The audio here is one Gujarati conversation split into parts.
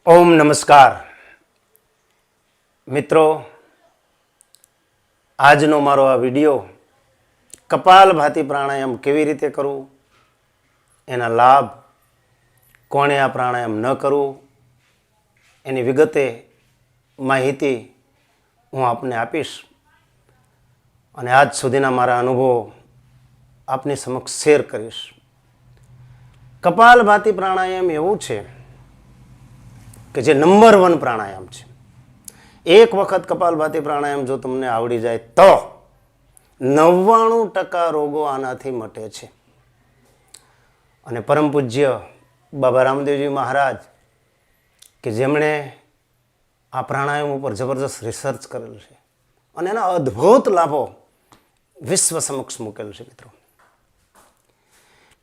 ઓમ નમસ્કાર મિત્રો, આજનો મારો આ વિડીયો કપાલભાતી પ્રાણાયામ કેવી રીતે કરવું, એના લાભ, કોણે આ પ્રાણાયામ ન કરવું, એની વિગતે માહિતી હું આપને આપીશ અને આજ સુધીના મારા અનુભવો આપની સમક્ષ શેર કરીશ. કપાલભાતી પ્રાણાયામ એવું છે કે જે નંબર 1 પ્રાણાયામ છે. એક વખત કપાલભાતી પ્રાણાયામ જો તમને આવડી જાય તો 99% રોગો આનાથી મટે છે. અને પરમ પૂજ્ય બાબા રામદેવજી મહારાજ કે જેમણે આ પ્રાણાયામ ઉપર જબરજસ્ત રિસર્ચ કરેલું છે અને એના અદ્ભુત લાભો વિશ્વ સમક્ષ મૂકેલું છે. મિત્રો,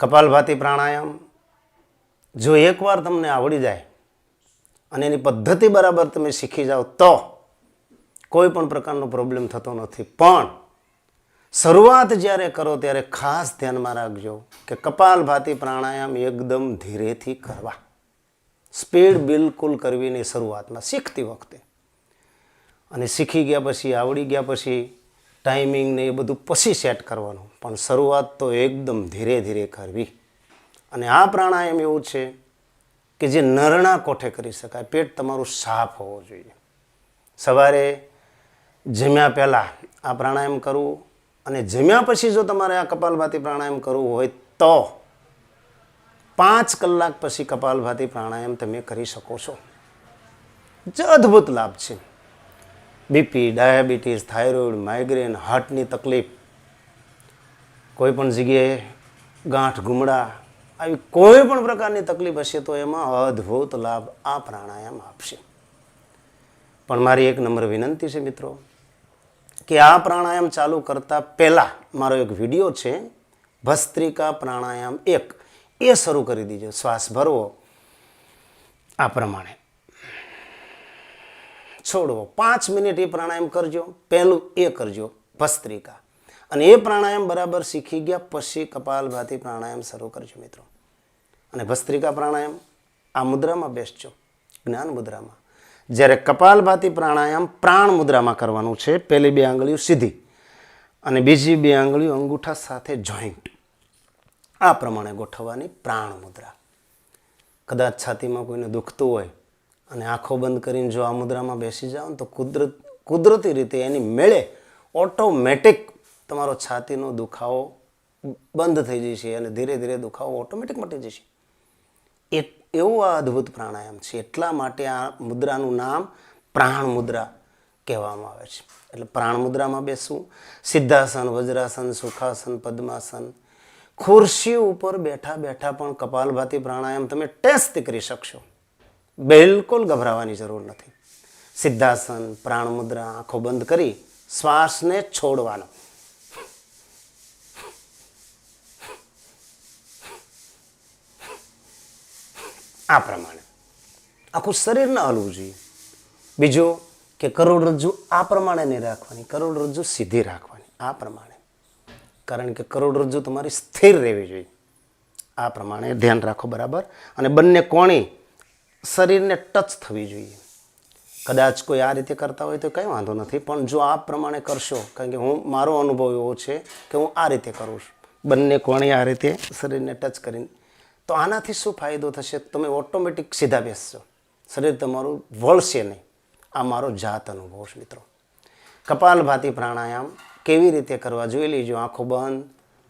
કપાલભાતી પ્રાણાયામ જો એકવાર તમને આવડી જાય અને એની પદ્ધતિ બરાબર તમે શીખી જાઓ તો કોઈ પણ પ્રકારનો પ્રોબ્લેમ થતો નથી. પણ શરૂઆત જ્યારે કરો ત્યારે ખાસ ધ્યાનમાં રાખજો કે કપાલભાતી પ્રાણાયામ એકદમ ધીરેથી કરવા, સ્પીડ બિલકુલ કરવી નહીં શરૂઆતમાં શીખતી વખતે. અને શીખી ગયા પછી, આવડી ગયા પછી ટાઈમિંગ ને એ બધું પછી સેટ કરવાનું, પણ શરૂઆત તો એકદમ ધીરે ધીરે કરવી. અને આ પ્રાણાયામ એવું છે કે જે નરણા કોઠે કરી શકાય. પેટ તમારું સાફ હોવું જોઈએ. સવારે જમ્યા પહેલાં આ પ્રાણાયામ કરવું અને જમ્યા પછી જો તમારે આ કપાલભાતી પ્રાણાયામ કરવું હોય તો 5 કલાક પછી કપાલભાતી પ્રાણાયામ તમે કરી શકો છો. જે અદ્ભુત લાભ છે. બીપી, ડાયાબિટીસ, થાઇરોઇડ, માઇગ્રેન, હાર્ટની તકલીફ, કોઈ પણ જગ્યાએ ગાંઠ, ગુમડા, આવી કોઈ પણ પ્રકારની તકલીફ હશે તો એમાં અદ્ભુત લાભ આ પ્રાણાયામ આપશે. પણ મારી એક નમ્ર વિનંતી છે મિત્રો કે આ પ્રાણાયામ ચાલુ કરતા પહેલા મારો એક વિડીયો છે ભસ્ત્રિકા પ્રાણાયામ 1, એ શરૂ કરી દીજો. શ્વાસ ભરવો, આ પ્રમાણે છોડવો, 5 મિનિટ એ પ્રાણાયામ કરજો. પહેલું એ કરજો ભસ્ત્રિકા, અને એ પ્રાણાયામ બરાબર શીખી ગયા પછી કપાલભાતી પ્રાણાયામ શરૂ કરજો મિત્રો. અને ભસ્ત્રિકા પ્રાણાયામ આ મુદ્રામાં બેસજો, જ્ઞાન મુદ્રામાં. જ્યારે કપાલભાતી પ્રાણાયામ પ્રાણ મુદ્રામાં કરવાનું છે. પહેલી 2 આંગળીઓ સીધી અને બીજી 2 આંગળીઓ અંગૂઠા સાથે જોઈન્ટ, આ પ્રમાણે ગોઠવવાની પ્રાણ મુદ્રા. કદાચ છાતીમાં કોઈને દુખતું હોય અને આંખો બંધ કરીને જો આ મુદ્રામાં બેસી જાઓ તો કુદરતી રીતે એની મેળે ઓટોમેટિક તમારો છાતીનો દુખાવો બંધ થઈ જશે અને ધીરે ધીરે દુખાવો ઓટોમેટિક મટી જશે. એવું આ અદ્ભુત પ્રાણાયામ છે. એટલા માટે આ મુદ્રાનું નામ પ્રાણ મુદ્રા કહેવામાં આવે છે. એટલે પ્રાણ મુદ્રામાં બેસવું. સિદ્ધાસન, વજ્રાસન, સુખાસન, પદ્માસન, ખુરશી ઉપર બેઠા બેઠા પણ કપાલભાતી પ્રાણાયામ તમે ટેસ્ટ કરી શકશો. બિલકુલ ગભરાવાની જરૂર નથી. સિદ્ધાસન, પ્રાણ મુદ્રા, આંખો બંધ કરી શ્વાસને છોડવાનો. આ પ્રમાણે આખું શરીર ન હલવું જોઈએ. બીજું કે કરોડરજ્જુ આ પ્રમાણે નહીં રાખવાની, કરોડરજ્જુ સીધી રાખવાની આ પ્રમાણે, કારણ કે કરોડરજ્જુ તમારી સ્થિર રહેવી જોઈએ. આ પ્રમાણે ધ્યાન રાખો બરાબર. અને બંને કોણી શરીરને ટચ થવી જોઈએ. કદાચ કોઈ આ રીતે કરતા હોય તો કંઈ વાંધો નથી, પણ જો આ પ્રમાણે કરશો, કારણ કે મારો અનુભવ એવો છે કે હું આ રીતે કરું છું, બંને કોણી આ રીતે શરીરને ટચ કરીને, તો આનાથી શું ફાયદો થશે? તમે ઓટોમેટિક સીધા બેસશો, શરીર તમારું વળશે નહીં. આ મારો જાત અનુભવ છે મિત્રો. કપાલભાતી પ્રાણાયામ કેવી રીતે કરવા જોઈ લેજો. આંખો બંધ,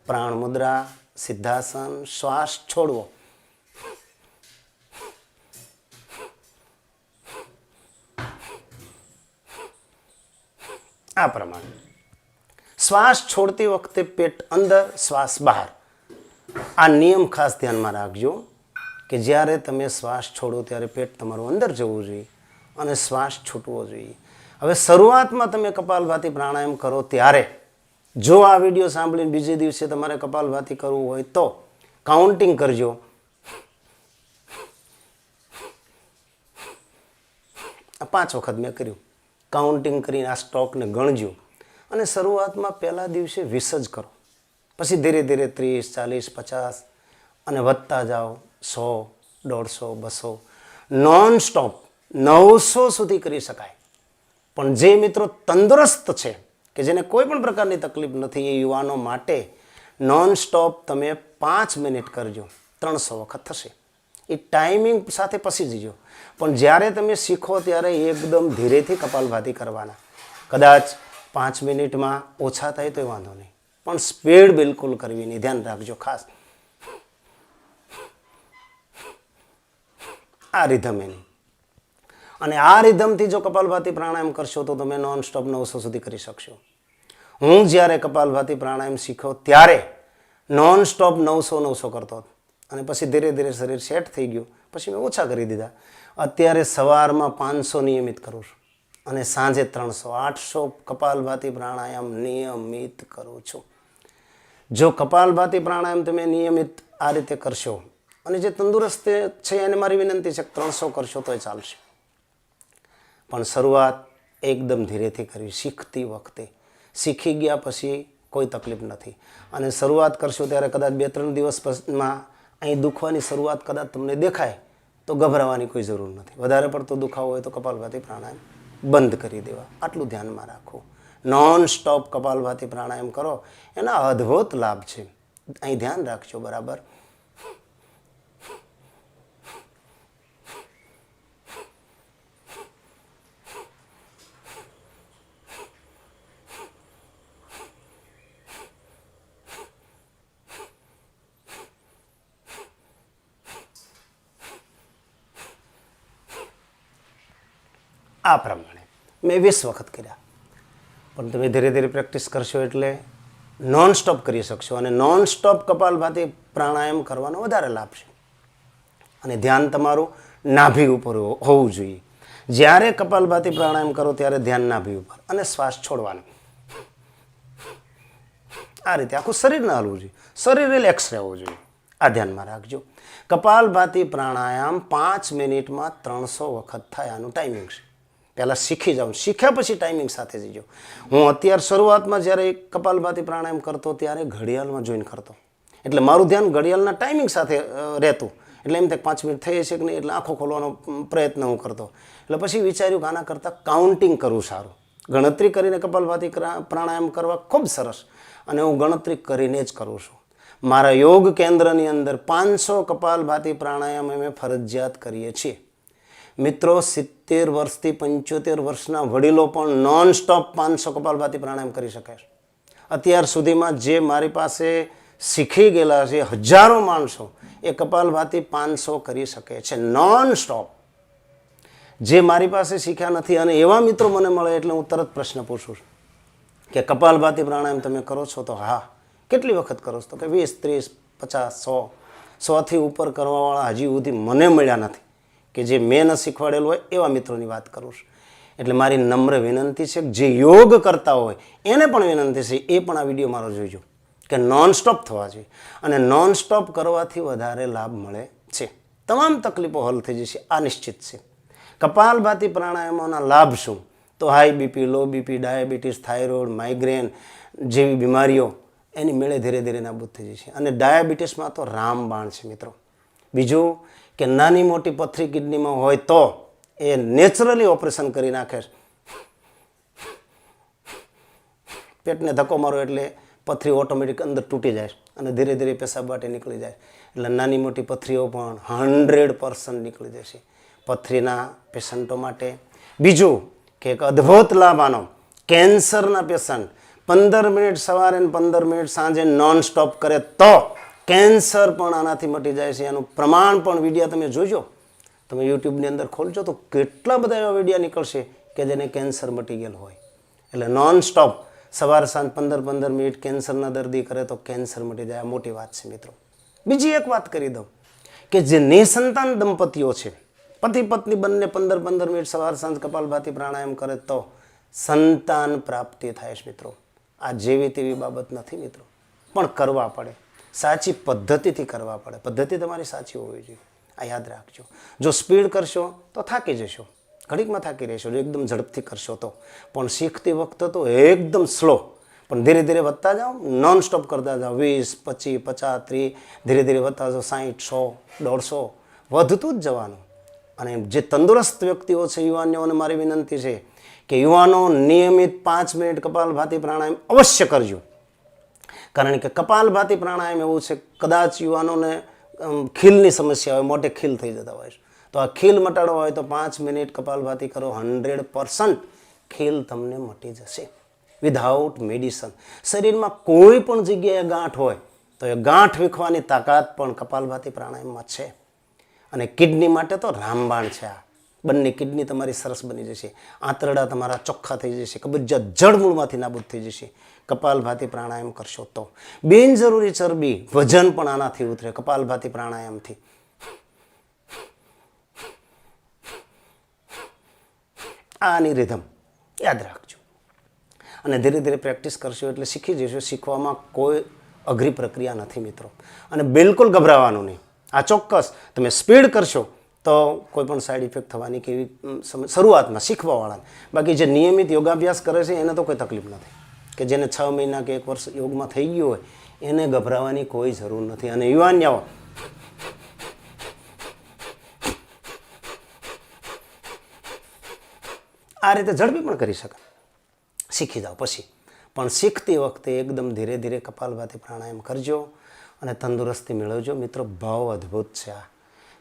પ્રાણ મુદ્રા, સિદ્ધાસન, શ્વાસ છોડવો. આ પ્રમાણે શ્વાસ છોડતી વખતે પેટ અંદર, શ્વાસ બહાર. આ નિયમ ખાસ ધ્યાનમાં રાખજો કે જ્યારે તમે શ્વાસ છોડો ત્યારે પેટ તમારું અંદર જવું જોઈએ અને શ્વાસ છૂટવો જોઈએ. હવે શરૂઆતમાં તમે કપાલભાતી પ્રાણાયામ કરો ત્યારે જો આ વિડીયો સાંભળીને બીજે દિવસે તમારે કપાલભાતી કરવું હોય તો કાઉન્ટિંગ કરજો. આ 5 વખત મેં કર્યું. કાઉન્ટિંગ કરીને આ સ્ટોકને ગણજો અને શરૂઆતમાં પહેલા દિવસે 20 જ કરો. પછી ધીરે ધીરે 30, 40, 50 અને વધતા જાઓ. 100, 150, 200. નોન સ્ટોપ 900 સુધી કરી શકાય. પણ જે મિત્રો તંદુરસ્ત છે કે જેને કોઈ પણ પ્રકારની તકલીફ નથી એ યુવાનો માટે નોન સ્ટોપ તમે 5 મિનિટ કરજો, 300 વખત થશે. એ ટાઈમિંગ સાથે પસી જજો. પણ જ્યારે તમે શીખો ત્યારે એકદમ ધીરેથી કપાલભાતિ કરવાના. કદાચ 5 મિનિટમાં ઓછા થાય તો વાંધો નહીં, પણ સ્પીડ બિલકુલ કરવી નહીં, ધ્યાન રાખજો ખાસ. આ રિધમ એની. અને આ રિધમથી જો કપાલભાતિ પ્રાણાયામ કરશો તો તમે નોન સ્ટોપ 900 સુધી કરી શકશો. હું જ્યારે કપાલભાતિ પ્રાણાયામ શીખ્યો ત્યારે નોન સ્ટોપ 900 કરતો હતો અને પછી ધીરે ધીરે શરીર સેટ થઈ ગયું, પછી મેં ઓછા કરી દીધા. અત્યારે સવારમાં 500 નિયમિત કરું છું અને સાંજે 300, 800 કપાલભાતિ પ્રાણાયામ નિયમિત કરું છું. જો કપાલભાતિ પ્રાણાયામ તમે નિયમિત આ રીતે કરશો અને જે તંદુરસ્ત છે એને મારી વિનંતી છે કે 300 કરશો તોય ચાલશે. પણ શરૂઆત એકદમ ધીરેથી કરવી. શીખતી વખતે શીખી ગયા પછી કોઈ તકલીફ નથી. અને શરૂઆત કરશો ત્યારે કદાચ 2-3 દિવસમાં અહીં દુખવાની શરૂઆત કદાચ તમને દેખાય તો ગભરાવાની કોઈ જરૂર નથી. વધારે પડતો દુખાવો હોય તો કપાલભાતિ પ્રાણાયામ બંધ કરી દેવા, આટલું ધ્યાનમાં રાખવું. નોન સ્ટોપ કપાલભાતિ પ્રાણાયામ કરો, એના અદ્ભુત લાભ છે. અહીં ધ્યાન રાખજો બરાબર. આ પ્રમાણે મેં 20 વખત કર્યા. પણ તમે ધીરે ધીરે પ્રેક્ટિસ કરશો એટલે નોન સ્ટોપ કરી શકશો. અને નોન સ્ટોપ કપાલભાતિ પ્રાણાયામ કરવાનો વધારે લાભ છે. અને ધ્યાન તમારું નાભી ઉપર હોવું જોઈએ. જ્યારે કપાલભાતિ પ્રાણાયામ કરો ત્યારે ધ્યાન નાભી ઉપર અને શ્વાસ છોડવાનો. આ રીતે આખું શરીર ના હલવું જોઈએ, શરીર રિલેક્સ રહેવું જોઈએ. આ ધ્યાનમાં રાખજો. કપાલભાતિ પ્રાણાયામ 5 મિનિટમાં 300 વખત થાય, આનું ટાઈમિંગ છે. પહેલાં શીખી જાઉં, શીખ્યા પછી ટાઈમિંગ સાથે જજો. હું અત્યારે શરૂઆતમાં જ્યારે કપાલભાતિ પ્રાણાયામ કરતો ત્યારે ઘડિયાળમાં જોઈન કરતો, એટલે મારું ધ્યાન ઘડિયાળના ટાઈમિંગ સાથે રહેતું. એટલે એમ થાય 5 મિનિટ થઈ છે કે નહીં, એટલે આંખો ખોલવાનો પ્રયત્ન હું કરતો. એટલે પછી વિચાર્યું કે આના કરતાં કાઉન્ટિંગ કરવું સારું. ગણતરી કરીને કપાલભાતિ પ્રાણાયામ કરવા ખૂબ સરસ, અને હું ગણતરી કરીને જ કરું છું. મારા યોગ કેન્દ્રની અંદર 500 કપાલભાતિ પ્રાણાયામ અમે ફરજિયાત કરીએ છીએ. મિત્રો 70 વર્ષથી 75 વર્ષના વડીલો પણ નોન સ્ટોપ 500 કપાલભાતિ પ્રાણાયામ કરી શકે છે. અત્યાર સુધીમાં જે મારી પાસે શીખી ગયેલા છે હજારો માણસો એ કપાલભાતિ 500 કરી શકે છે નોન સ્ટોપ. જે મારી પાસે શીખ્યા નથી અને એવા મિત્રો મને મળે એટલે હું તરત પ્રશ્ન પૂછું છું કે કપાલભાતિ પ્રાણાયામ તમે કરો છો? તો હા. કેટલી વખત કરો છો? તો કે 20, 30, 50, 100થી ઉપર કરવાવાળા હજી સુધી મને મળ્યા નથી. કે જે મેં ન શીખવાડેલું હોય એવા મિત્રોની વાત કરું છું. એટલે મારી નમ્ર વિનંતી છે કે જે યોગ કરતા હોય એને પણ વિનંતી છે એ પણ આ વિડીયો મારો જોઈજો કે નોન સ્ટોપ થવા જોઈએ. અને નોન સ્ટોપ કરવાથી વધારે લાભ મળે છે. તમામ તકલીફો હલ થઈ જશે, આ નિશ્ચિત છે. કપાલભાતિ પ્રાણાયામોના લાભ શું? તો high BP, low BP, diabetes, thyroid, migraine જેવી બીમારીઓ એની મેળે ધીરે ધીરે નાબૂદ થઈ જશે. અને ડાયાબિટીસમાં તો રામબાણ છે મિત્રો. બીજું કે નાની મોટી પથરી કિડનીમાં હોય તો એ નેચરલી ઓપરેશન કરી નાખે છે. પેટને ધક્કો મારો એટલે પથરી ઓટોમેટિક અંદર તૂટી જાય અને ધીરે ધીરે પેશાબ વાટે નીકળી જાય. એટલે નાની મોટી પથરીઓ પણ 100% નીકળી જશે પથરીના પેશન્ટો માટે. બીજું કે એક અદ્ભુત લાભ આનો, કેન્સરના પેશન્ટ 15 મિનિટ સવારે અને 15 મિનિટ સાંજે નોન સ્ટોપ કરે તો કેન્સર પણ આનાથી મટી જાય છે. એનું પ્રમાણ પણ વિડીયા તમે જોજો. તમે યુટ્યુબની અંદર ખોલજો તો કેટલા બધા એવા વિડીયા નીકળશે કે જેને કેન્સર મટી ગયેલું હોય. એટલે નોન સ્ટોપ સવાર સાંજ 15-15 મિનિટ કેન્સરના દર્દી કરે તો કેન્સર મટી જાય. આ મોટી વાત છે મિત્રો. બીજી એક વાત કરી દઉં કે જે નિસંતાન દંપતીઓ છે, પતિ પત્ની બંને 15-15 મિનિટ સવાર સાંજ કપાલભાતિ પ્રાણાયામ કરે તો સંતાન પ્રાપ્તિ થાય છે મિત્રો. આ જેવી તેવી બાબત નથી મિત્રો, પણ કરવા પડે, સાચી પદ્ધતિથી કરવા પડે. પદ્ધતિ તમારી સાચી હોવી જોઈએ, આ યાદ રાખજો. જો સ્પીડ કરશો તો થાકી જશો, ઘડીકમાં થાકી રહેશો. જો એકદમ ઝડપથી કરશો તો, પણ શીખતી વખતે તો એકદમ સ્લો, પણ ધીરે ધીરે વધતા જાઓ, નોન સ્ટોપ કરતા જાઓ. 20, 25, 50, 30 ધીરે ધીરે વધતા જાઓ. 60, 100, 150 વધતું જ જવાનું. અને જે તંદુરસ્ત વ્યક્તિઓ છે, યુવાનોને મારી વિનંતી છે કે યુવાનો નિયમિત 5 મિનિટ કપાલભાતિ પ્રાણાયામ અવશ્ય કરજો. કારણ કે કપાલભાતિ પ્રાણાયામ એવું છે, કદાચ યુવાનોને ખીલની સમસ્યા હોય, મોટે ખીલ થઈ જતા હોય છે, તો આ ખીલ મટાડવા હોય તો 5 મિનિટ કપાલભાતિ કરો. 100% ખીલ તમને મટી જશે વિધાઉટ મેડિસન. શરીરમાં કોઈ પણ જગ્યાએ ગાંઠ હોય તો એ ગાંઠ વીખવાની તાકાત પણ કપાલભાતિ પ્રાણાયામમાં છે. અને કિડની માટે તો રામબાણ છે. આ બંને કિડની તમારી સરસ બની જશે, આંતરડા તમારા ચોખ્ખા થઈ જશે, કબજિયાત જડમૂળમાંથી નાબૂદ થઈ જશે કપાલભાતિ પ્રાણાયામ કરશો તો. બિનજરૂરી ચરબી, વજન પણ આનાથી ઉતરે કપાલભાતિ પ્રાણાયામથી. આની રિધમ યાદ રાખજો અને ધીરે ધીરે પ્રેક્ટિસ કરશો એટલે શીખી જશો. શીખવામાં કોઈ અઘરી પ્રક્રિયા નથી મિત્રો, અને બિલકુલ ગભરાવાનું નહીં. આ ચોક્કસ તમે સ્પીડ કરશો તો કોઈ પણ સાઈડ ઇફેક્ટ થવાની કેવી શરૂઆતમાં શીખવાવાળાને. બાકી જે નિયમિત યોગાભ્યાસ કરે છે એને તો કોઈ તકલીફ નથી. કે જેને 6 મહિના કે 1 વર્ષ યોગમાં થઈ ગયું હોય એને ગભરાવાની કોઈ જરૂર નથી. અને યુવાનિયાઓ આ રીતે ઝડપી પણ કરી શકે, શીખી જાઓ પછી. પણ શીખતી વખતે એકદમ ધીરે ધીરે કપાલભાતિ પ્રાણાયામ કરજો અને તંદુરસ્તી મેળવજો મિત્રો. ભાવ અદ્ભુત છે. આ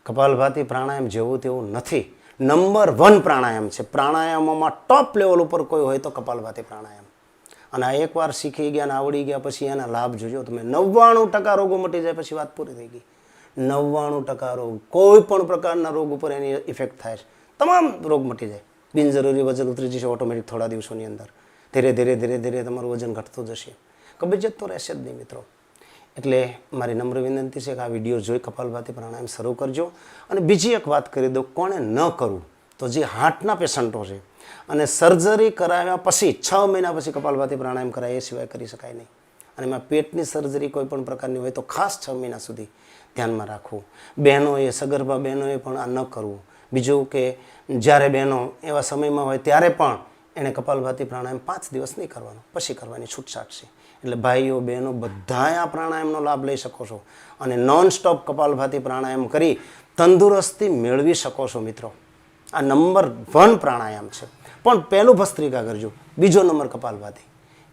કપાલભાતિ પ્રાણાયામ જેવું તેવું નથી. નંબર 1 પ્રાણાયામ છે. પ્રાણાયામોમાં ટોપ લેવલ ઉપર કોઈ હોય તો કપાલભાતિ પ્રાણાયામ. અને આ એકવાર શીખી ગયા અને આવડી ગયા પછી એના લાભ જોજો તમે. 99% રોગો મટી જાય પછી વાત પૂરી થઈ ગઈ. 99% રોગ, કોઈ પણ પ્રકારના રોગ ઉપર એની ઇફેક્ટ થાય છે. તમામ રોગ મટી જાય. બિનજરૂરી વજન ઉતરી જશે ઓટોમેટિક થોડા દિવસોની અંદર. ધીરે ધીરે ધીરે ધીરે તમારું વજન ઘટતું જશે. કબજિયાત તો રહેશે જ નહીં મિત્રો. એટલે મારી નમ્ર વિનંતી છે કે આ વિડીયો જોઈ કપાલભાતિ પ્રાણાયામ શરૂ કરજો. અને બીજી એક વાત કરી દો, કોણે ન કરવું તો જે હાર્ટના પેશન્ટો છે અને સર્જરી કરાવ્યા પછી 6 મહિના પછી કપાલભાતિ પ્રાણાયામ કરાય, એ સિવાય કરી શકાય નહીં. અને એમાં પેટની સર્જરી કોઈ પણ પ્રકારની હોય તો ખાસ 6 મહિના સુધી ધ્યાનમાં રાખવું. બહેનોએ, સગર્ભા બહેનોએ પણ આ ન કરવું. બીજું કે જ્યારે બહેનો એવા સમયમાં હોય ત્યારે પણ એણે કપાલભાતિ પ્રાણાયામ 5 દિવસ નહીં કરવાનો, પછી કરવાની છૂટછાટ છે. એટલે ભાઈઓ બહેનો બધાએ આ પ્રાણાયામનો લાભ લઈ શકો છો અને નોનસ્ટોપ કપાલભાતિ પ્રાણાયામ કરી તંદુરસ્તી મેળવી શકો છો મિત્રો. આ નંબર 1 પ્રાણાયામ છે. પણ પહેલું ભસ્ત્રિકા કરજો, બીજો નંબર કપાલભાતિ.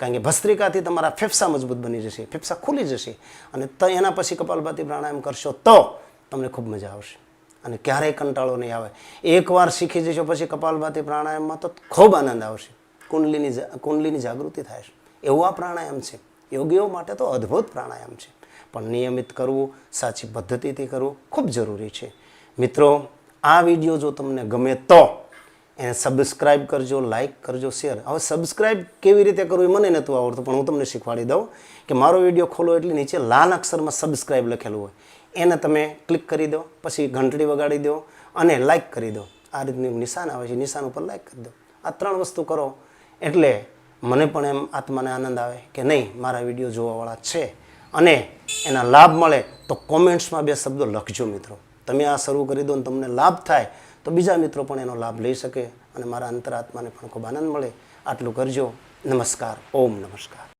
કારણ કે ભસ્ત્રિકાથી તમારા ફેફસા મજબૂત બની જશે, ફેફસા ખુલી જશે. અને એના પછી કપાલભાતિ પ્રાણાયામ કરશો તો તમને ખૂબ મજા આવશે અને ક્યારેય કંટાળો નહીં આવે. એકવાર શીખી જશો પછી કપાલભાતિ પ્રાણાયામમાં તો ખૂબ આનંદ આવશે. કુંડલીની જાગૃતિ થાય છે. એવું આ પ્રાણાયામ છે. યોગીઓ માટે તો અદ્ભુત પ્રાણાયામ છે. પણ નિયમિત કરવું, સાચી પદ્ધતિથી કરવું ખૂબ જરૂરી છે મિત્રો. આ વિડીયો જો તમને ગમે તો એને સબસ્ક્રાઈબ કરજો, લાઈક કરજો, શેર. હવે સબસ્ક્રાઈબ કેવી રીતે કરવું એ મને નહોતું આવડતું, પણ હું તમને શીખવાડી દઉં કે મારો વિડીયો ખોલો એટલે નીચે લાલ અક્ષરમાં સબસ્ક્રાઈબ લખેલું હોય એને તમે ક્લિક કરી દો, પછી ઘંટડી વગાડી દો અને લાઈક કરી દો. આ રીતનું નિશાન આવે છે, નિશાન ઉપર લાઈક કરી દો. આ 3 વસ્તુ કરો એટલે મને પણ એમ આત્માને આનંદ આવે કે નહીં, મારા વિડીયો જોવાવાળા છે અને એના લાભ મળે. તો કોમેન્ટ્સમાં 2 શબ્દો લખજો મિત્રો. તમે આ શરૂ કરી દો ને તમને લાભ થાય તો બીજા મિત્રો પણ એનો લાભ લઈ શકે અને મારા અંતરાત્માને પણ ખૂબ આનંદ મળે. આટલું કરજો. નમસ્કાર. ઓમ નમસ્કાર.